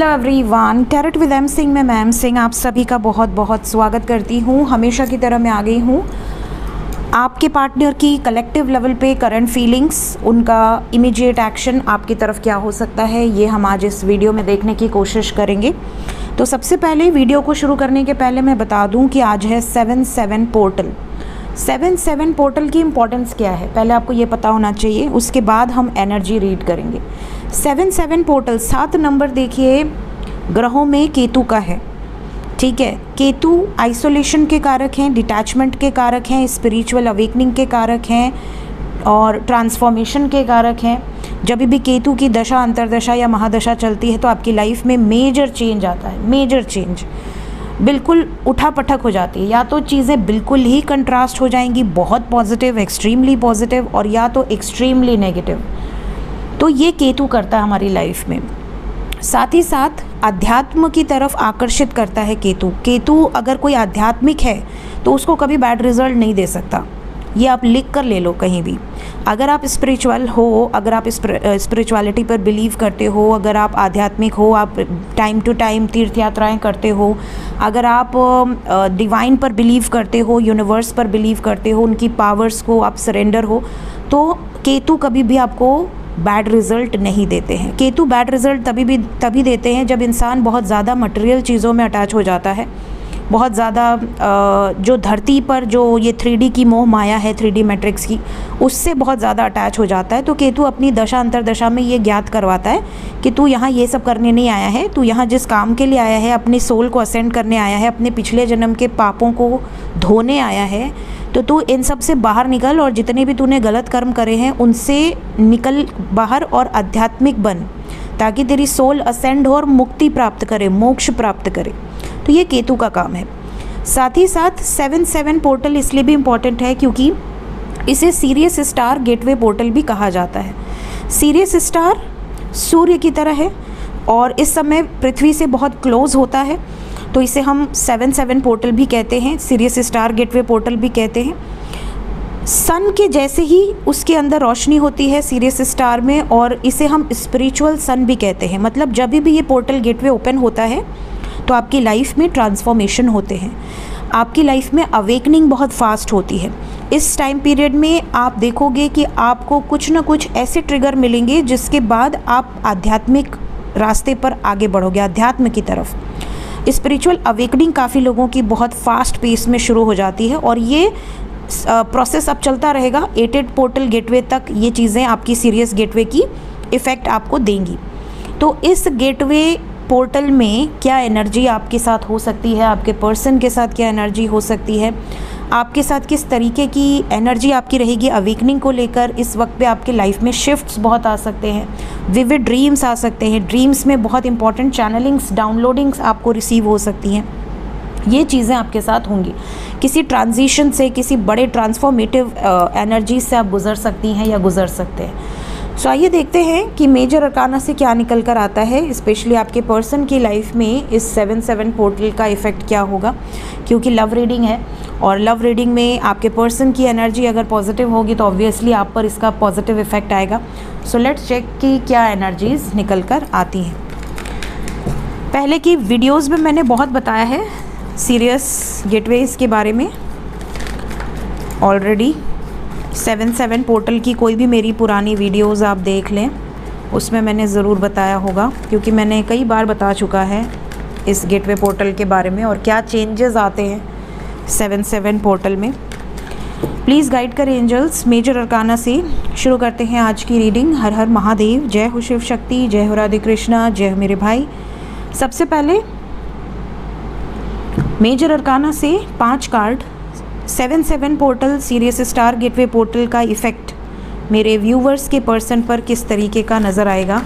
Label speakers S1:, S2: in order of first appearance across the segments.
S1: Hello everyone, tarot with M Singh में ma'am Singh आप सभी का बहुत बहुत स्वागत करती हूँ। हमेशा की तरह मैं आ गई हूँ आपके पार्टनर की कलेक्टिव लेवल पे करंट फीलिंग्स, उनका इमीडिएट एक्शन आपकी तरफ क्या हो सकता है, ये हम आज इस वीडियो में देखने की कोशिश करेंगे। तो सबसे पहले वीडियो को शुरू करने के पहले मैं बता दूँ कि आज है 7/7 पोर्टल। 7/7 पोर्टल की इम्पोर्टेंस क्या है पहले आपको ये पता होना चाहिए, उसके बाद हम एनर्जी रीड करेंगे। 7/7 पोर्टल 7 नंबर देखिए ग्रहों में केतु का है, ठीक है। केतु आइसोलेशन के कारक हैं, डिटैचमेंट के कारक हैं, स्पिरिचुअल अवेकनिंग के कारक हैं और ट्रांसफॉर्मेशन के कारक हैं। जब भी केतु की दशा, अंतरदशा या महादशा चलती है तो आपकी लाइफ में मेजर चेंज आता है, मेजर चेंज बिल्कुल उठापटक हो जाती है। या तो चीज़ें बिल्कुल ही कंट्रास्ट हो जाएंगी, बहुत पॉजिटिव, एक्सट्रीमली पॉजिटिव, और या तो एक्सट्रीमली नेगेटिव। तो ये केतु करता है हमारी लाइफ में। साथ ही साथ अध्यात्म की तरफ आकर्षित करता है केतु। केतु अगर कोई आध्यात्मिक है तो उसको कभी बैड रिजल्ट नहीं दे सकता, ये आप लिख कर ले लो कहीं भी। अगर आप स्पिरिचुअल हो, अगर आप स्पिरिचुअलिटी पर बिलीव करते हो, अगर आप आध्यात्मिक हो, आप टाइम टू टाइम तीर्थ यात्राएं करते हो, अगर आप डिवाइन पर बिलीव करते हो, यूनिवर्स पर बिलीव करते हो, उनकी पावर्स को आप सरेंडर हो, तो केतु कभी भी आपको बैड रिज़ल्ट नहीं देते हैं। केतु बैड रिज़ल्ट तभी देते हैं जब इंसान बहुत ज़्यादा मटेरियल चीज़ों में अटैच हो जाता है, बहुत ज़्यादा जो धरती पर जो ये 3D की मोह माया है, 3D मैट्रिक्स की, उससे बहुत ज़्यादा अटैच हो जाता है। तो केतु अपनी दशा अंतरदशा में ये ज्ञात करवाता है कि तू यहाँ ये सब करने नहीं आया है, तू यहाँ जिस काम के लिए आया है, अपनी सोल को असेंड करने आया है, अपने पिछले जन्म के पापों को धोने आया है, तो तू इन सब से बाहर निकल और जितने भी तूने गलत कर्म करे हैं उनसे निकल बाहर और आध्यात्मिक बन, ताकि तेरी सोल असेंड हो और मुक्ति प्राप्त करे, मोक्ष प्राप्त करे। तो ये केतु का काम है। साथ ही साथ 7/7 पोर्टल इसलिए भी इम्पॉर्टेंट है क्योंकि इसे सीरियस स्टार गेटवे पोर्टल भी कहा जाता है। सीरियस स्टार सूर्य की तरह है और इस समय पृथ्वी से बहुत क्लोज होता है, तो इसे हम 7/7 पोर्टल भी कहते हैं, सीरियस स्टार गेटवे पोर्टल भी कहते हैं। सन के जैसे ही उसके अंदर रोशनी होती है सीरियस स्टार में, और इसे हम स्पिरिचुअल सन भी कहते हैं। मतलब जब भी ये पोर्टल गेटवे ओपन होता है तो आपकी लाइफ में ट्रांसफॉर्मेशन होते हैं, आपकी लाइफ में अवेकनिंग बहुत फास्ट होती है। इस टाइम पीरियड में आप देखोगे कि आपको कुछ ना कुछ ऐसे ट्रिगर मिलेंगे जिसके बाद आप आध्यात्मिक रास्ते पर आगे बढ़ोगे, अध्यात्म की तरफ। स्पिरिचुअल अवेकनिंग काफ़ी लोगों की बहुत फास्ट पेस में शुरू हो जाती है और ये प्रोसेस अब चलता रहेगा 8 पोर्टल गेटवे तक। ये चीज़ें आपकी सीरियस गेटवे की इफ़ेक्ट आपको देंगी। तो इस गेटवे पोर्टल में क्या एनर्जी आपके साथ हो सकती है, आपके पर्सन के साथ क्या एनर्जी हो सकती है, आपके साथ किस तरीके की एनर्जी आपकी रहेगी अवेकनिंग को लेकर। इस वक्त पे आपके लाइफ में शिफ्ट्स बहुत आ सकते हैं, विविड ड्रीम्स आ सकते हैं, ड्रीम्स में बहुत इंपॉर्टेंट चैनलिंग्स, डाउनलोडिंग्स आपको रिसीव हो सकती हैं। ये चीज़ें आपके साथ होंगी। किसी ट्रांजिशन से, किसी बड़े ट्रांसफॉर्मेटिव एनर्जी से आप गुजर सकती हैं या गुजर सकते हैं। सो आइए देखते हैं कि मेजर अरकाना से क्या निकल कर आता है, स्पेशली आपके पर्सन की लाइफ में इस 7/7 पोर्टल का इफ़ेक्ट क्या होगा, क्योंकि लव रीडिंग है और लव रीडिंग में आपके पर्सन की एनर्जी अगर पॉजिटिव होगी तो ऑब्वियसली आप पर इसका पॉजिटिव इफ़ेक्ट आएगा। सो लेट्स चेक कि क्या एनर्जीज़ निकल कर आती हैं। पहले की वीडियोज़ में मैंने बहुत बताया है सीरियस गेटवेज के बारे में ऑलरेडी। 7/7 पोर्टल की कोई भी मेरी पुरानी वीडियोज़ आप देख लें, उसमें मैंने ज़रूर बताया होगा, क्योंकि मैंने कई बार बता चुका है इस गेटवे पोर्टल के बारे में और क्या चेंजेस आते हैं 7/7 पोर्टल में। प्लीज़ गाइड करें एंजल्स। मेजर अरकाना से शुरू करते हैं आज की रीडिंग। हर हर महादेव, जय हो शिव शक्ति, जय हो राधे कृष्णा, जय हो मेरे भाई। सबसे पहले मेजर अरकाना से 5 card 7/7 portal serious star gateway portal का इफ़ेक्ट मेरे व्यूवर्स के पर्सन पर किस तरीके का नज़र आएगा।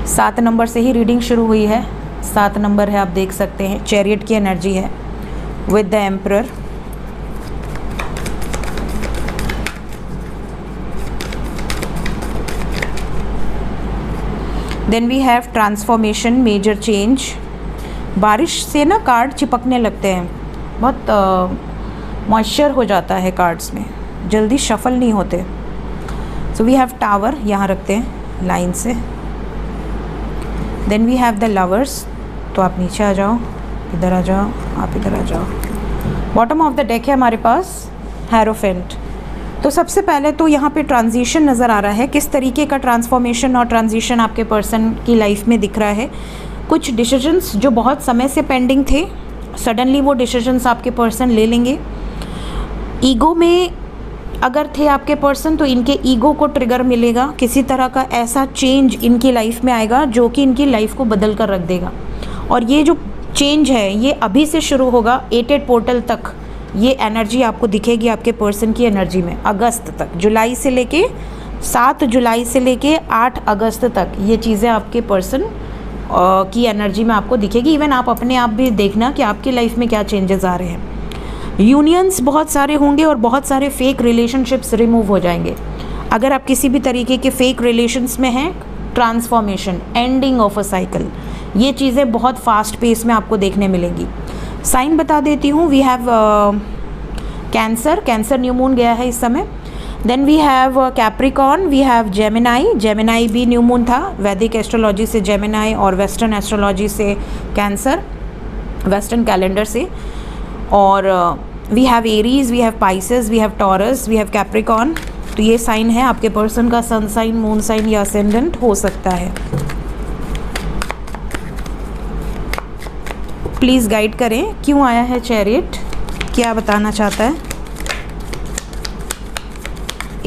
S1: 7 नंबर से ही रीडिंग शुरू हुई है। 7 नंबर है, आप देख सकते हैं, चैरियट की एनर्जी है with the emperor. Then we have transformation, major change. बारिश से ना कार्ड चिपकने लगते हैं, बहुत मॉइस्चर हो जाता है कार्ड्स में, जल्दी शफल नहीं होते। सो वी हैव टावर, यहाँ रखते हैं लाइन से। Then we have the lovers, तो आप नीचे आ जाओ, इधर आ जाओ, आप इधर आ जाओ। बॉटम ऑफ द डेक है हमारे पास हेरोफेंट। तो सबसे पहले तो यहाँ पे ट्रांजिशन नज़र आ रहा है, किस तरीके का ट्रांसफॉर्मेशन और ट्रांजिशन आपके पर्सन की लाइफ में दिख रहा है। कुछ डिसीजंस जो बहुत समय से पेंडिंग थे, सडनली वो डिसीजंस आपके पर्सन ले लेंगे। ईगो में अगर थे आपके पर्सन तो इनके ईगो को ट्रिगर मिलेगा, किसी तरह का ऐसा चेंज इनकी लाइफ में आएगा जो कि इनकी लाइफ को बदल कर रख देगा। और ये जो चेंज है ये अभी से शुरू होगा, 8 पोर्टल तक ये एनर्जी आपको दिखेगी आपके पर्सन की एनर्जी में। अगस्त तक, जुलाई से लेके 7 जुलाई से लेके 8 अगस्त तक ये चीज़ें आपके पर्सन की एनर्जी में आपको दिखेगी। इवन आप अपने आप भी देखना कि आपकी लाइफ में क्या चेंजेस आ रहे हैं। यूनियंस बहुत सारे होंगे और बहुत सारे फेक रिलेशनशिप्स रिमूव हो जाएंगे। अगर आप किसी भी तरीके के फेक रिलेशंस में हैं, transformation, ending of a cycle, ये चीज़ें बहुत फास्ट पेस में आपको देखने मिलेंगी। साइन बता देती हूँ, we have Cancer new moon गया है इस समय। Then we have Capricorn, we have Gemini भी न्यू मून था, वैदिक एस्ट्रोलॉजी से जेमिनाई और वेस्टर्न एस्ट्रोलॉजी से कैंसर, वेस्टर्न कैलेंडर से। और we have Aries, we have Pisces, we have Taurus, we have Capricorn. तो ये साइन है आपके पर्सन का, सन साइन, मून साइन या असेंडेंट हो सकता है। प्लीज़ गाइड करें क्यों आया है चैरियट, क्या बताना चाहता है।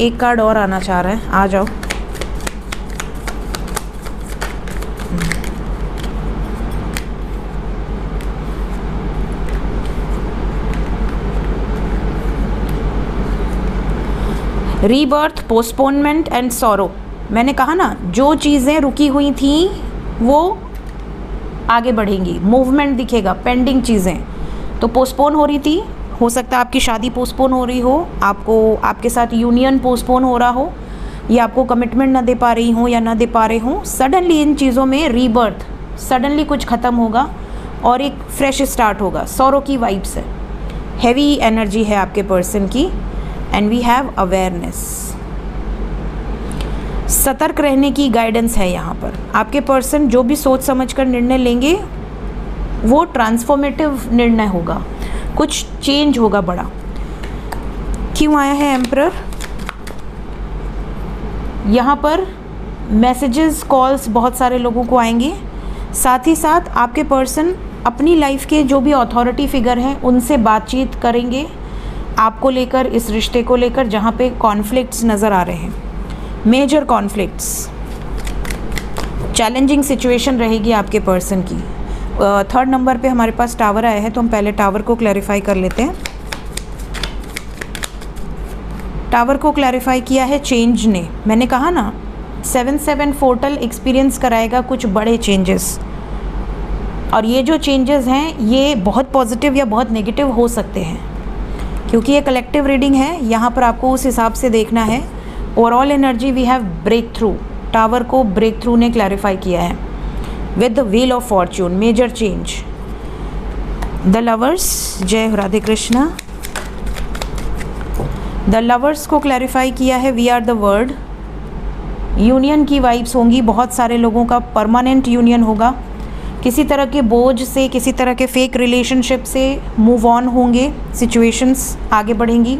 S1: एक कार्ड और आना चाह रहा है, आ जाओ। Rebirth, postponement and sorrow. मैंने कहा ना, जो चीज़ें रुकी हुई थी वो आगे बढ़ेंगी, मूवमेंट दिखेगा। पेंडिंग चीज़ें तो पोस्टपोन हो रही थी, हो सकता है आपकी शादी पोस्टपोन हो रही हो, आपको आपके साथ यूनियन पोस्टपोन हो रहा हो, या आपको कमिटमेंट ना दे पा रही हो या ना दे पा रहे हो। सडनली इन चीज़ों में रीबर्थ, सडनली कुछ ख़त्म होगा और एक फ्रेश स्टार्ट होगा। सौरो की वाइब्स है, हैवी एनर्जी है आपके पर्सन की। एंड वी हैव अवेयरनेस, सतर्क रहने की गाइडेंस है यहाँ पर। आपके पर्सन जो भी सोच समझ कर निर्णय लेंगे वो ट्रांसफॉर्मेटिव निर्णय होगा, कुछ चेंज होगा बड़ा। क्यों आया है एम्परर? यहाँ पर मैसेजेस, कॉल्स बहुत सारे लोगों को आएंगे। साथ ही साथ आपके पर्सन अपनी लाइफ के जो भी अथॉरिटी फिगर हैं उनसे बातचीत करेंगे आपको लेकर, इस रिश्ते को लेकर, जहाँ पे कॉन्फ्लिक्ट्स नज़र आ रहे हैं, मेजर कॉन्फ्लिक्ट्स, चैलेंजिंग सिचुएशन रहेगी आपके पर्सन की। 3rd नंबर पे हमारे पास टावर आया है, तो हम पहले टावर को क्लैरिफाई कर लेते हैं। टावर को क्लैरिफाई किया है चेंज ने। मैंने कहा ना 7 पोर्टल एक्सपीरियंस कराएगा कुछ बड़े चेंजेस, और ये जो चेंजेस हैं ये बहुत पॉजिटिव या बहुत नेगेटिव हो सकते हैं, क्योंकि ये कलेक्टिव रीडिंग है। यहाँ पर आपको उस हिसाब से देखना है। Overall energy we have breakthrough, tower को ब्रेक थ्रू ने क्लैरिफाई किया है with the wheel of fortune, major change. The lovers, जय राधे कृष्णा। द लवर्स को क्लैरिफाई किया है we are the word. Union की वाइब्स होंगी, बहुत सारे लोगों का परमानेंट यूनियन होगा। किसी तरह के बोझ से, किसी तरह के फेक रिलेशनशिप से मूव ऑन होंगे, सिचुएशंस आगे बढ़ेंगी।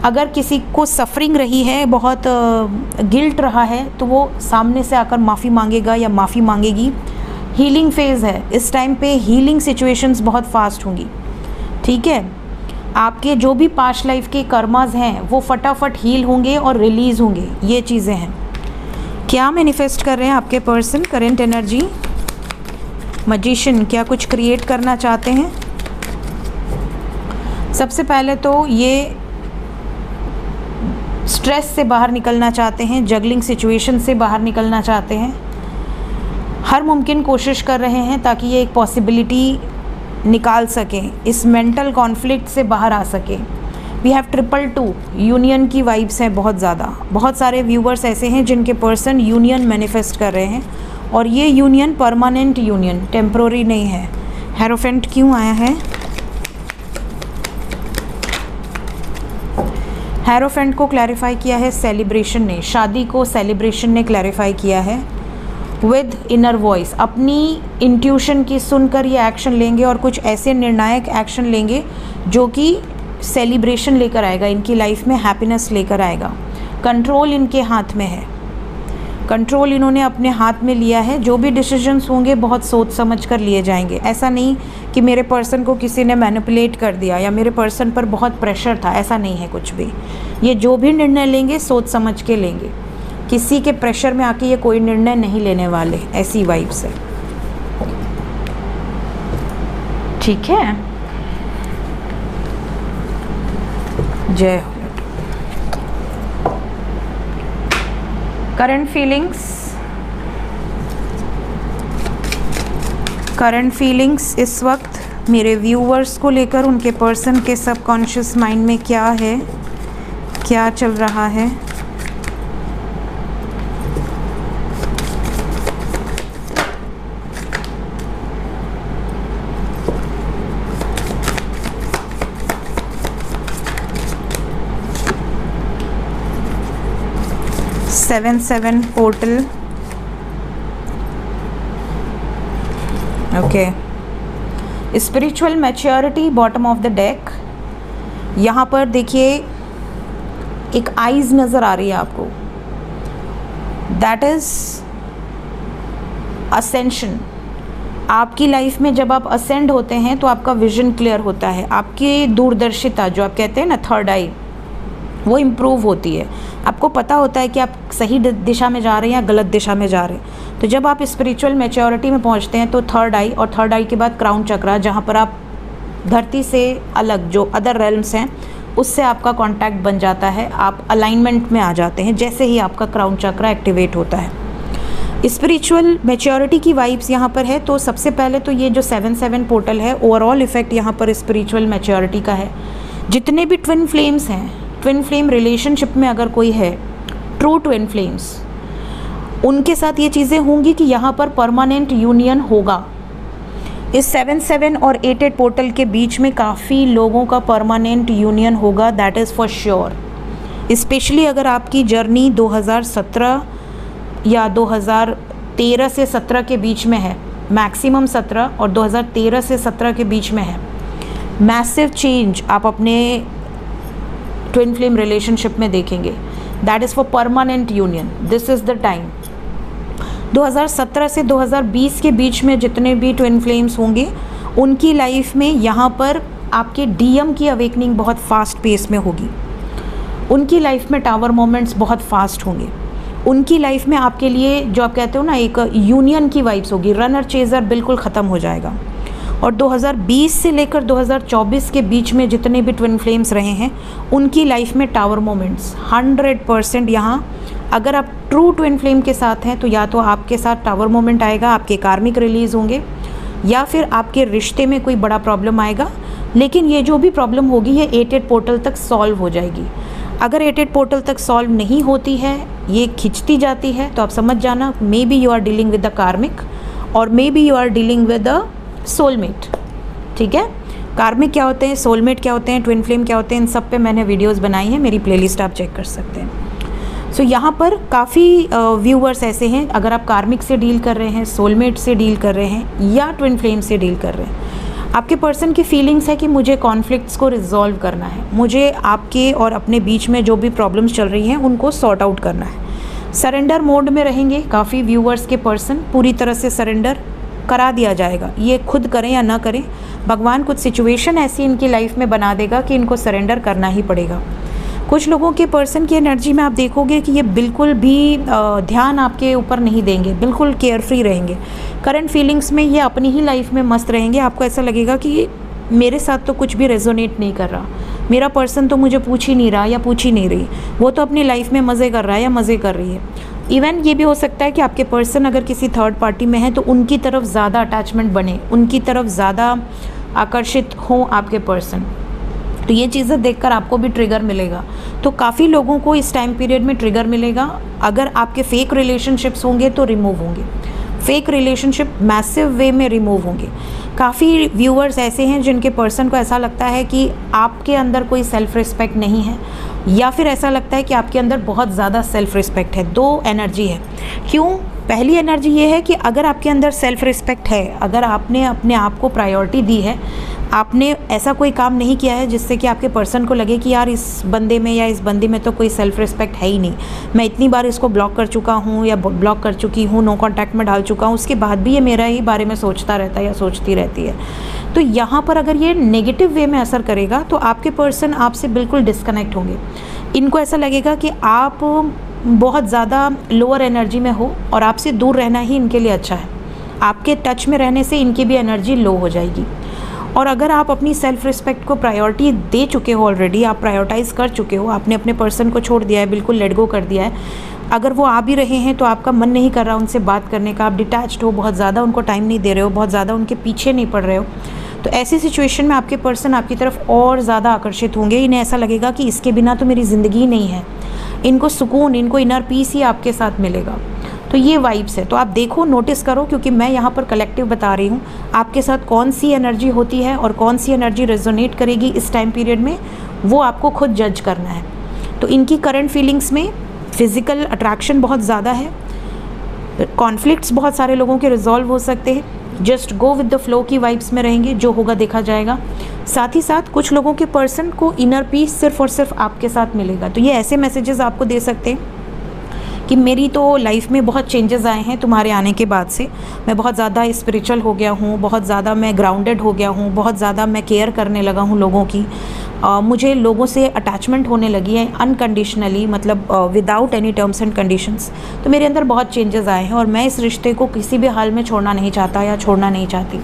S1: अगर किसी को सफरिंग रही है, बहुत गिल्ट रहा है, तो वो सामने से आकर माफ़ी मांगेगा या माफ़ी मांगेगी। हीलिंग फेज़ है इस टाइम पे, हीलिंग सिचुएशंस बहुत फास्ट होंगी। ठीक है, आपके जो भी पास्ट लाइफ के कर्मास हैं वो फटाफट हील होंगे और रिलीज़ होंगे। ये चीज़ें हैं। क्या मैनिफेस्ट कर रहे हैं आपके पर्सन? करेंट एनर्जी, मैजिशियन, क्या कुछ क्रिएट करना चाहते हैं? सबसे पहले तो ये स्ट्रेस से बाहर निकलना चाहते हैं, जगलिंग सिचुएशन से बाहर निकलना चाहते हैं। हर मुमकिन कोशिश कर रहे हैं ताकि ये एक पॉसिबिलिटी निकाल सकें, इस मेंटल कॉन्फ्लिक्ट से बाहर आ सके। वी हैव 222, यूनियन की वाइब्स हैं बहुत ज़्यादा। बहुत सारे व्यूवर्स ऐसे हैं जिनके पर्सन यूनियन मैनिफेस्ट कर रहे हैं, और ये यूनियन परमानेंट यूनियन, टेम्प्रोरी नहीं है। हेरोफेंट क्यों आया है? हेरोफेंट को क्लैरिफाई किया है सेलिब्रेशन ने, शादी को सेलिब्रेशन ने क्लैरिफाई किया है। विद इनर वॉइस, अपनी इंट्यूशन की सुनकर ये एक्शन लेंगे और कुछ ऐसे निर्णायक एक्शन लेंगे जो कि सेलिब्रेशन लेकर आएगा, इनकी लाइफ में हैप्पीनेस लेकर आएगा। कंट्रोल इनके हाथ में है, कंट्रोल इन्होंने अपने हाथ में लिया है। जो भी डिसीजंस होंगे बहुत सोच समझ कर लिए जाएंगे। ऐसा नहीं कि मेरे पर्सन को किसी ने मैनिपुलेट कर दिया या मेरे पर्सन पर बहुत प्रेशर था, ऐसा नहीं है कुछ भी। ये जो भी निर्णय लेंगे सोच समझ के लेंगे, किसी के प्रेशर में आके ये कोई निर्णय नहीं लेने वाले, ऐसी वाइब्स है। ठीक है, जय हो। करंट फीलिंग्स इस वक्त मेरे व्यूवर्स को लेकर उनके पर्सन के सबकॉन्शियस माइंड में क्या है, क्या चल रहा है। Seven seven portal, okay. Spiritual maturity bottom of the deck. यहाँ पर देखिए एक आईज नज़र आ रही है आपको, दैट इज़ असेंशन। आपकी लाइफ में जब आप असेंड होते हैं तो आपका विजन क्लियर होता है, आपकी दूरदर्शिता जो आप कहते हैं ना थर्ड आई, वो इम्प्रूव होती है। आपको पता होता है कि आप सही दिशा में जा रहे हैं या गलत दिशा में जा रहे हैं। तो जब आप स्पिरिचुअल मैच्योरिटी में पहुंचते हैं तो थर्ड आई, और थर्ड आई के बाद क्राउन चक्रा, जहां पर आप धरती से अलग जो अदर रेल्म्स हैं उससे आपका कांटेक्ट बन जाता है, आप अलाइनमेंट में आ जाते हैं जैसे ही आपका क्राउन चक्रा एक्टिवेट होता है। स्पिरिचुअल मैच्योरिटी की वाइब्स यहाँ पर है। तो सबसे पहले तो ये जो 7-7 पोर्टल है, ओवरऑल इफेक्ट यहाँ पर स्पिरिचुअल मैच्योरिटी का है। जितने भी ट्विन फ्लेम्स हैं, ट्विन फ्लेम रिलेशनशिप में अगर कोई है, ट्रू ट्विन फ्लेम्स, उनके साथ ये चीज़ें होंगी कि यहाँ पर परमानेंट यूनियन होगा। इस 7-7 और 8-8 पोर्टल के बीच में काफ़ी लोगों का परमानेंट यूनियन होगा, that is for sure. Specially अगर आपकी जर्नी 2017 या 2013 से 17 के बीच में है, मैक्सिमम 17 और 2013 से 17 के बीच में है, मैसिव चेंज आप अपने ट्विन फ्लेम रिलेशनशिप में देखेंगे। That is for permanent union, this is the time. 2017 से 2020 के बीच में जितने भी ट्विन फ्लेम्स होंगे उनकी लाइफ में यहाँ पर आपके डीएम की अवेकनिंग बहुत फास्ट पेस में होगी। उनकी लाइफ में टावर मोमेंट्स बहुत फास्ट होंगे। उनकी लाइफ में आपके लिए जो आप कहते हो ना एक यूनियन की वाइब्स होगी, रनर चेजर बिल्कुल ख़त्म हो जाएगा। और 2020 से लेकर 2024 के बीच में जितने भी ट्विन फ्लेम्स रहे हैं उनकी लाइफ में टावर मोमेंट्स 100% यहाँ, अगर आप ट्रू ट्विन फ्लेम के साथ हैं तो या तो आपके साथ टावर मोमेंट आएगा, आपके कार्मिक रिलीज़ होंगे, या फिर आपके रिश्ते में कोई बड़ा प्रॉब्लम आएगा। लेकिन ये जो भी प्रॉब्लम होगी ये 8-8 पोर्टल तक सॉल्व हो जाएगी। अगर 8-8 पोर्टल तक सॉल्व नहीं होती है, ये खिंचती जाती है, तो आप समझ जाना maybe you are dealing with the karmic और maybe you are dealing with the soulmate. ठीक है, कार्मिक क्या होते हैं, सोलमेट क्या होते हैं, ट्विन फ्लेम क्या होते हैं, इन सब पे मैंने वीडियोस बनाई हैं, मेरी प्लेलिस्ट आप चेक कर सकते हैं। सो यहाँ पर काफ़ी व्यूअर्स ऐसे हैं, अगर आप कार्मिक से डील कर रहे हैं, सोलमेट से डील कर रहे हैं या ट्विन फ्लेम से डील कर रहे हैं, आपके पर्सन की फीलिंग्स है कि मुझे कॉन्फ्लिक्ट्स को रिजॉल्व करना है, मुझे आपके और अपने बीच में जो भी प्रॉब्लम्स चल रही हैं उनको सॉर्ट आउट करना है। सरेंडर मोड में रहेंगे काफ़ी व्यूअर्स के पर्सन, पूरी तरह से सरेंडर करा दिया जाएगा। ये खुद करें या ना करें, भगवान कुछ सिचुएशन ऐसी इनकी लाइफ में बना देगा कि इनको सरेंडर करना ही पड़ेगा। कुछ लोगों के पर्सन की एनर्जी में आप देखोगे कि ये बिल्कुल भी ध्यान आपके ऊपर नहीं देंगे, बिल्कुल केयर फ्री रहेंगे। करंट फीलिंग्स में ये अपनी ही लाइफ में मस्त रहेंगे। आपको ऐसा लगेगा कि मेरे साथ तो कुछ भी रेजोनेट नहीं कर रहा, मेरा पर्सन तो मुझे पूछ ही नहीं रहा या पूछ ही नहीं रही, वो तो अपनी लाइफ में मज़े कर रहा है या मज़े कर रही है। इवन ये भी हो सकता है कि आपके पर्सन अगर किसी थर्ड पार्टी में है तो उनकी तरफ ज़्यादा अटैचमेंट बने, उनकी तरफ ज़्यादा आकर्षित हों आपके पर्सन। तो ये चीज़ें देखकर आपको भी ट्रिगर मिलेगा। तो काफ़ी लोगों को इस टाइम पीरियड में ट्रिगर मिलेगा। अगर आपके फेक रिलेशनशिप्स होंगे तो रिमूव होंगे, फेक रिलेशनशिप मैसिव वे में रिमूव होंगे। काफ़ी व्यूअर्स ऐसे हैं जिनके पर्सन को ऐसा लगता है कि आपके अंदर कोई सेल्फ़ रिस्पेक्ट नहीं है, या फिर ऐसा लगता है कि आपके अंदर बहुत ज़्यादा सेल्फ़ रिस्पेक्ट है। दो एनर्जी है। क्यों? पहली एनर्जी ये है कि अगर आपके अंदर सेल्फ़ रिस्पेक्ट है, अगर आपने अपने आप को प्रायोरिटी दी है, आपने ऐसा कोई काम नहीं किया है जिससे कि आपके पर्सन को लगे कि यार इस बंदे में या इस बंदी में तो कोई सेल्फ़ रिस्पेक्ट है ही नहीं, मैं इतनी बार इसको ब्लॉक कर चुका हूँ या ब्लॉक कर चुकी हूँ, नो कॉन्टैक्ट में डाल चुका हूँ, उसके बाद भी ये मेरा ही बारे में सोचता रहता है या सोचती रहती है। तो यहाँ पर अगर ये नेगेटिव वे में असर करेगा तो आपके पर्सन आपसे बिल्कुल डिस्कनेक्ट होंगे। इनको ऐसा लगेगा कि आप बहुत ज़्यादा लोअर एनर्जी में हो और आपसे दूर रहना ही इनके लिए अच्छा है। आपके टच में रहने से इनकी भी एनर्जी लो हो जाएगी। और अगर आप अपनी सेल्फ़ रिस्पेक्ट को प्रायोरिटी दे चुके हो, ऑलरेडी आप प्रायोरिटाइज़ कर चुके हो, आपने अपने पर्सन को छोड़ दिया है, बिल्कुल लेट गो कर दिया है, अगर वो आ भी रहे हैं तो आपका मन नहीं कर रहा उनसे बात करने का, आप डिटैच्ड हो, बहुत ज़्यादा उनको टाइम नहीं दे रहे हो, बहुत ज़्यादा उनके पीछे नहीं पड़ रहे हो, तो ऐसी सिचुएशन में आपके पर्सन आपकी तरफ और ज़्यादा आकर्षित होंगे। इन्हें ऐसा लगेगा कि इसके बिना तो मेरी ज़िंदगी नहीं है। इनको सुकून, इनको इनर पीस ही आपके साथ मिलेगा। तो ये वाइब्स है। तो आप देखो, नोटिस करो, क्योंकि मैं यहाँ पर कलेक्टिव बता रही हूँ, आपके साथ कौन सी एनर्जी होती है और कौन सी एनर्जी रेजोनेट करेगी इस टाइम पीरियड में, वो आपको खुद जज करना है। तो इनकी करंट फीलिंग्स में फिज़िकल अट्रैक्शन बहुत ज़्यादा है, कॉन्फ्लिक्ट्स बहुत सारे लोगों के रिजॉल्व हो सकते हैं, just go with the flow की वाइब्स में रहेंगे, जो होगा देखा जाएगा। साथ ही साथ कुछ लोगों के पर्सन को इनर पीस सिर्फ और सिर्फ आपके साथ मिलेगा। तो ये ऐसे मैसेजेस आपको दे सकते हैं कि मेरी तो लाइफ में बहुत चेंजेस आए हैं तुम्हारे आने के बाद से, मैं बहुत ज़्यादा स्पिरिचुअल हो गया हूँ, बहुत ज़्यादा मैं ग्राउंडेड हो गया हूँ, बहुत ज़्यादा मैं केयर करने लगा हूँ लोगों की, मुझे लोगों से अटैचमेंट होने लगी है अनकंडीशनली, मतलब without any terms and conditions. तो मेरे अंदर बहुत चेंजेस आए हैं और मैं इस रिश्ते को किसी भी हाल में छोड़ना नहीं चाहता या छोड़ना नहीं चाहती।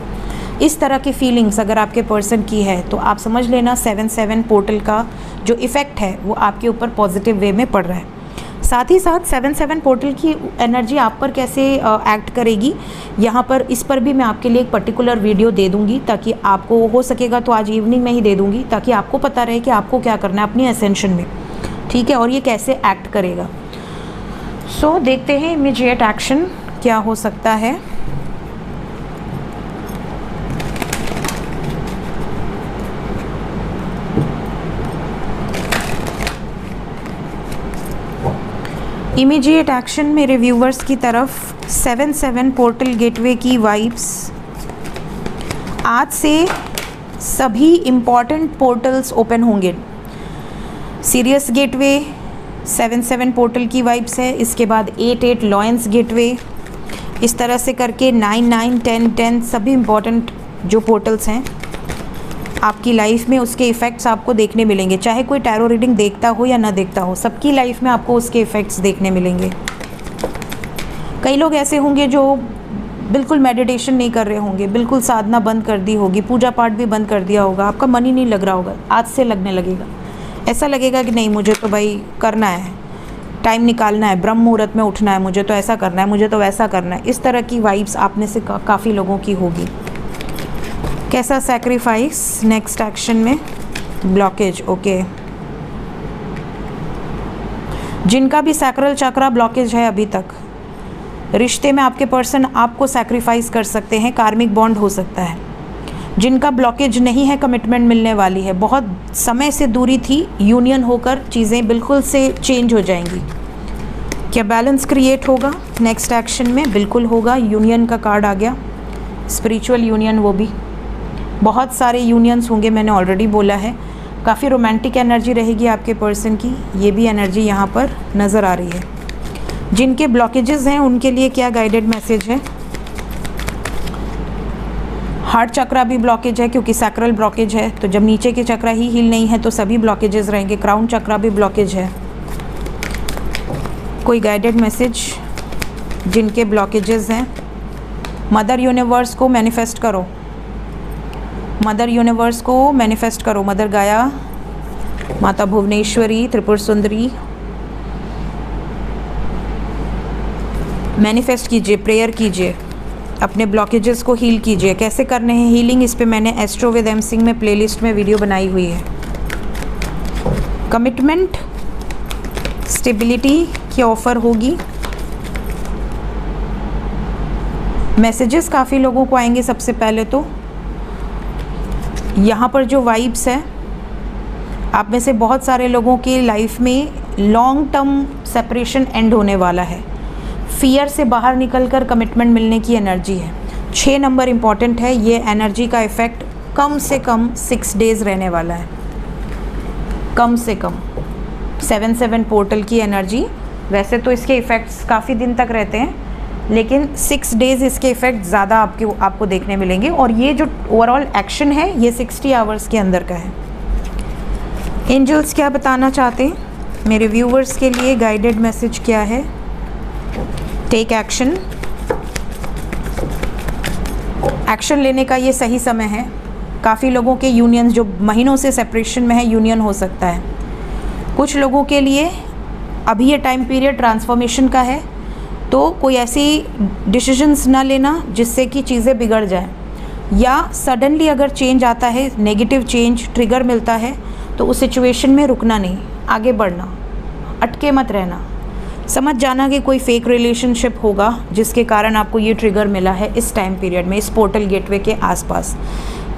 S1: इस तरह की फीलिंग्स अगर आपके पर्सन की है तो आप समझ लेना 7/7 पोर्टल का जो इफ़ेक्ट है वो आपके ऊपर पॉजिटिव वे में पड़ रहा है। साथ ही साथ 7/7 पोर्टल की एनर्जी आप पर कैसे एक्ट करेगी, यहाँ पर इस पर भी मैं आपके लिए एक पर्टिकुलर वीडियो दे दूँगी, ताकि आपको हो सकेगा तो आज इवनिंग में ही दे दूँगी, ताकि आपको पता रहे कि आपको क्या करना है अपनी असेंशन में, ठीक है, और ये कैसे एक्ट करेगा। सो देखते हैं इमीडिएट एक्शन क्या हो सकता है। इमीडिएट एक्शन मेरे व्यूवर्स की तरफ 7/7 पोर्टल गेटवे की वाइब्स। आज से सभी इम्पॉर्टेंट पोर्टल्स ओपन होंगे। सीरियस गेटवे 7/7 पोर्टल की वाइब्स है, इसके बाद 8/8 लॉयंस गेटवे, इस तरह से करके 9/9 10/10 सभी इम्पॉर्टेंट जो पोर्टल्स हैं आपकी लाइफ में, उसके इफ़ेक्ट्स आपको देखने मिलेंगे। चाहे कोई टैरो रीडिंग देखता हो या ना देखता हो, सबकी लाइफ में आपको उसके इफ़ेक्ट्स देखने मिलेंगे। कई लोग ऐसे होंगे जो बिल्कुल मेडिटेशन नहीं कर रहे होंगे, बिल्कुल साधना बंद कर दी होगी, पूजा पाठ भी बंद कर दिया होगा, आपका मन ही नहीं लग रहा होगा, आज से लगने लगेगा। ऐसा लगेगा कि नहीं, मुझे तो भाई करना है, टाइम निकालना है, ब्रह्म मुहूर्त में उठना है, मुझे तो ऐसा करना है, मुझे तो वैसा करना है। इस तरह की वाइब्स आप में से काफ़ी लोगों की होगी। कैसा सैक्रिफाइस नेक्स्ट एक्शन में? Blockage, okay. जिनका भी सैक्रल चक्रा ब्लॉकेज है अभी तक, रिश्ते में आपके पर्सन आपको सैक्रिफाइस कर सकते हैं, कार्मिक बॉन्ड हो सकता है। जिनका ब्लॉकेज नहीं है, कमिटमेंट मिलने वाली है, बहुत समय से दूरी थी, यूनियन होकर चीज़ें बिल्कुल से चेंज हो जाएंगी। क्या बैलेंस क्रिएट होगा नेक्स्ट एक्शन में? बिल्कुल होगा। यूनियन का कार्ड आ गया, स्पिरिचुअल यूनियन, वो भी बहुत सारे यूनियंस होंगे, मैंने ऑलरेडी बोला है। काफ़ी रोमांटिक एनर्जी रहेगी आपके पर्सन की, ये भी एनर्जी यहाँ पर नज़र आ रही है। जिनके ब्लॉकेजेस हैं उनके लिए क्या गाइडेड मैसेज है? हार्ट चक्रा भी ब्लॉकेज है, क्योंकि सैक्रल ब्लॉकेज है, तो जब नीचे के चक्रा ही हील नहीं है तो सभी ब्लॉकेजेस रहेंगे। क्राउन चक्रा भी ब्लॉकेज है। कोई गाइडेड मैसेज जिनके ब्लॉकेजेस हैं? मदर यूनिवर्स को मैनिफेस्ट करो, मदर यूनिवर्स को मैनिफेस्ट करो। मदर गाया, माता भुवनेश्वरी, त्रिपुर सुंदरी, मैनिफेस्ट कीजिए, प्रेयर कीजिए, अपने ब्लॉकेजेस को हील कीजिए। कैसे करने हैं हीलिंग, इस पे मैंने एस्ट्रो विद एम सिंह में प्लेलिस्ट में वीडियो बनाई हुई है। कमिटमेंट, स्टेबिलिटी की ऑफर होगी। मैसेजेस काफ़ी लोगों को आएंगे। सबसे पहले तो यहाँ पर जो वाइब्स है, आप में से बहुत सारे लोगों की लाइफ में लॉन्ग टर्म सेपरेशन एंड होने वाला है। फियर से बाहर निकलकर कमिटमेंट मिलने की एनर्जी है। 6 नंबर इम्पॉर्टेंट है। ये एनर्जी का इफ़ेक्ट कम से कम 6 डेज़ रहने वाला है, कम से कम 7-7 पोर्टल की एनर्जी। वैसे तो इसके इफ़ेक्ट्स काफ़ी दिन तक रहते हैं, लेकिन 6 डेज़ इसके इफ़ेक्ट ज़्यादा आपको देखने मिलेंगे। और ये जो ओवरऑल एक्शन है ये 60 आवर्स के अंदर का है। एंजल्स क्या बताना चाहते हैं मेरे व्यूवर्स के लिए? गाइडेड मैसेज क्या है? Take action. एक्शन लेने का ये सही समय है। काफ़ी लोगों के यूनियंस जो महीनों से सेपरेशन में है, यूनियन हो सकता है। कुछ लोगों के लिए अभी ये टाइम पीरियड ट्रांसफॉर्मेशन का है, तो कोई ऐसी डिसीजंस ना लेना जिससे कि चीज़ें बिगड़ जाए, या सडनली अगर चेंज आता है, नेगेटिव चेंज ट्रिगर मिलता है, तो उस सिचुएशन में रुकना नहीं, आगे बढ़ना, अटके मत रहना। समझ जाना कि कोई फेक रिलेशनशिप होगा जिसके कारण आपको ये ट्रिगर मिला है इस टाइम पीरियड में, इस पोर्टल गेटवे के आसपास।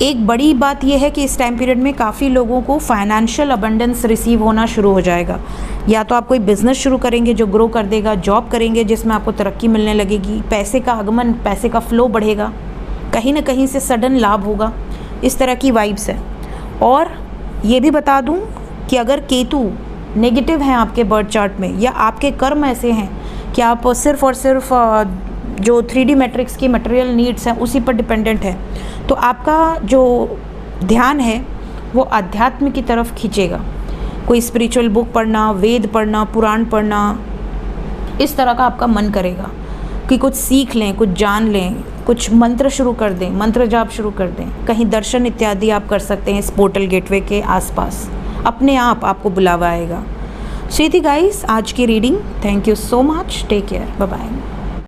S1: एक बड़ी बात यह है कि इस टाइम पीरियड में काफ़ी लोगों को फाइनेंशियल अबंडेंस रिसीव होना शुरू हो जाएगा। या तो आप कोई बिज़नेस शुरू करेंगे जो ग्रो कर देगा, जॉब करेंगे जिसमें आपको तरक्की मिलने लगेगी, पैसे का आगमन, पैसे का फ्लो बढ़ेगा, कहीं ना कहीं से सडन लाभ होगा। इस तरह की वाइब्स है। और ये भी बता दूं कि अगर केतु नेगेटिव हैं आपके बर्थ चार्ट में, या आपके कर्म ऐसे हैं कि आप सिर्फ और सिर्फ जो 3D मैट्रिक्स की मटेरियल नीड्स हैं उसी पर डिपेंडेंट है, तो आपका जो ध्यान है वो अध्यात्म की तरफ खींचेगा। कोई स्पिरिचुअल बुक पढ़ना, वेद पढ़ना, पुराण पढ़ना, इस तरह का आपका मन करेगा कि कुछ सीख लें, कुछ जान लें, कुछ मंत्र शुरू कर दें, मंत्र जाप शुरू कर दें, कहीं दर्शन इत्यादि आप कर सकते हैं इस पोर्टल गेटवे के आसपास। अपने आप आपको बुलावा आएगा। सो ये थी गाइस आज की reading. Thank you so much. Take care. Bye bye.